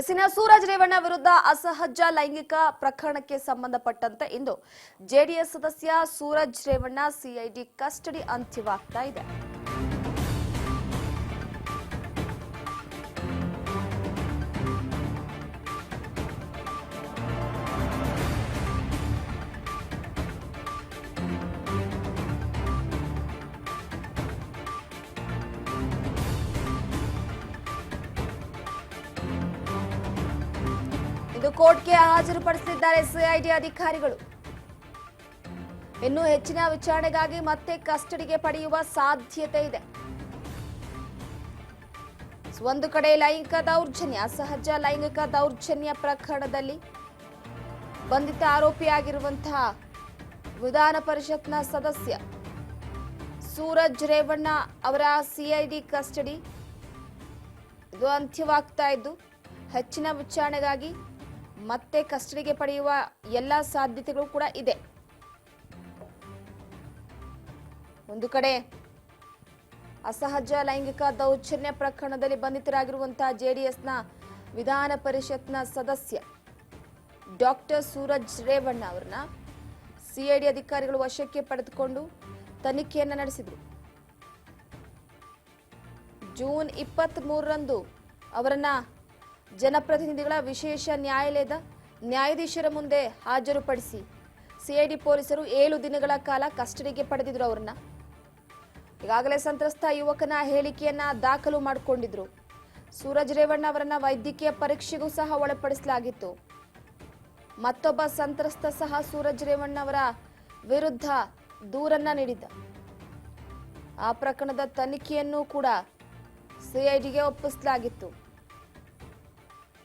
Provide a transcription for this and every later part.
ಸೂರಜ್ ರೇವಣ್ಣ ವಿರುದ್ಧ ಅಸಹಜ ಲೈಂಗಿಕ ಪ್ರಕರಣಕ್ಕೆ ಸಂಬಂಧಪಟ್ಟಂತೆ ಇಂದು ಜೆಡಿಎಸ್ ಸದಸ್ಯ ಸೂರಜ್ ರೇವಣ್ಣ ಸಿಐಡಿ ಕಸ್ಟಡಿ ಅಂತ್ಯವಾಗ್ತಾ ಇದೆ. ಇದು ಕೋರ್ಟ್ಗೆ ಹಾಜರುಪಡಿಸಲಿದ್ದಾರೆ ಸಿಐಡಿ ಅಧಿಕಾರಿಗಳು. ಇನ್ನು ಹೆಚ್ಚಿನ ವಿಚಾರಣೆಗಾಗಿ ಮತ್ತೆ ಕಸ್ಟಡಿಗೆ ಪಡೆಯುವ ಸಾಧ್ಯತೆ ಇದೆ. ಒಂದು ಕಡೆ ಲೈಂಗಿಕ ದೌರ್ಜನ್ಯ, ಅಸಹಜ ಲೈಂಗಿಕ ದೌರ್ಜನ್ಯ ಪ್ರಕರಣದಲ್ಲಿ ಬಂಧಿತ ಆರೋಪಿಯಾಗಿರುವಂತಹ ವಿಧಾನ ಪರಿಷತ್ನ ಸದಸ್ಯ ಸೂರಜ್ ರೇವಣ್ಣ ಅವರ ಸಿಐಡಿ ಕಸ್ಟಡಿ ಇದು ಅಂತ್ಯವಾಗ್ತಾ ಇದ್ದು, ಹೆಚ್ಚಿನ ವಿಚಾರಣೆಗಾಗಿ ಮತ್ತೆ ಕಸ್ಟಡಿಗೆ ಪಡೆಯುವ ಎಲ್ಲ ಸಾಧ್ಯತೆಗಳು ಕೂಡ ಇದೆ. ಒಂದು ಕಡೆ ಅಸಹಜ ಲೈಂಗಿಕ ದೌರ್ಜನ್ಯ ಪ್ರಕರಣದಲ್ಲಿ ಬಂಧಿತರಾಗಿರುವಂತಹ ಜೆಡಿಎಸ್ನ ವಿಧಾನ ಪರಿಷತ್ನ ಸದಸ್ಯ ಡಾಕ್ಟರ್ ಸೂರಜ್ ರೇವಣ್ಣ ಅವರನ್ನ ಸಿಐಡಿ ಅಧಿಕಾರಿಗಳು ವಶಕ್ಕೆ ಪಡೆದುಕೊಂಡು ತನಿಖೆಯನ್ನು ನಡೆಸಿದರು. ಜೂನ್ 23ರಂದು ಅವರನ್ನ ಜನಪ್ರತಿನಿಧಿಗಳ ವಿಶೇಷ ನ್ಯಾಯಾಲಯದ ನ್ಯಾಯಾಧೀಶರ ಮುಂದೆ ಹಾಜರುಪಡಿಸಿ ಸಿಐಡಿ ಪೊಲೀಸರು 7 ದಿನಗಳ ಕಾಲ ಕಸ್ಟಡಿಗೆ ಪಡೆದಿದ್ರು ಅವರನ್ನ. ಈಗಾಗಲೇ ಸಂತ್ರಸ್ತ ಯುವಕನ ಹೇಳಿಕೆಯನ್ನ ದಾಖಲು ಮಾಡಿಕೊಂಡಿದ್ರು. ಸೂರಜ್ ರೇವಣ್ಣ ಅವರನ್ನ ವೈದ್ಯಕೀಯ ಪರೀಕ್ಷೆಗೂ ಸಹ ಒಳಪಡಿಸಲಾಗಿತ್ತು. ಮತ್ತೊಬ್ಬ ಸಂತ್ರಸ್ತ ಸಹ ಸೂರಜ್ ರೇವಣ್ಣ ಅವರ ವಿರುದ್ಧ ದೂರನ್ನ ನೀಡಿದ್ದ. ಆ ಪ್ರಕರಣದ ತನಿಖೆಯನ್ನು ಕೂಡ ಸಿಐಡಿಗೆ ಒಪ್ಪಿಸಲಾಗಿತ್ತು.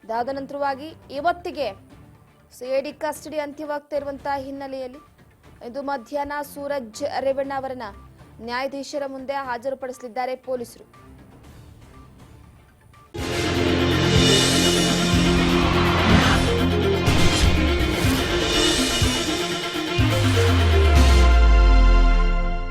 ಇದಾದ ನಂತರವಾಗಿ ಇವತ್ತಿಗೆ ಸಿಐಡಿ ಕಸ್ಟಡಿ ಅಂತ್ಯವಾಗ್ತಾ ಇರುವಂತಹ ಹಿನ್ನೆಲೆಯಲ್ಲಿ ಇಂದು ಮಧ್ಯಾಹ್ನ ಸೂರಜ್ ರೇವಣ್ಣ ಅವರನ್ನ ನ್ಯಾಯಾಧೀಶರ ಮುಂದೆ ಹಾಜರುಪಡಿಸಲಿದ್ದಾರೆ ಪೊಲೀಸರು.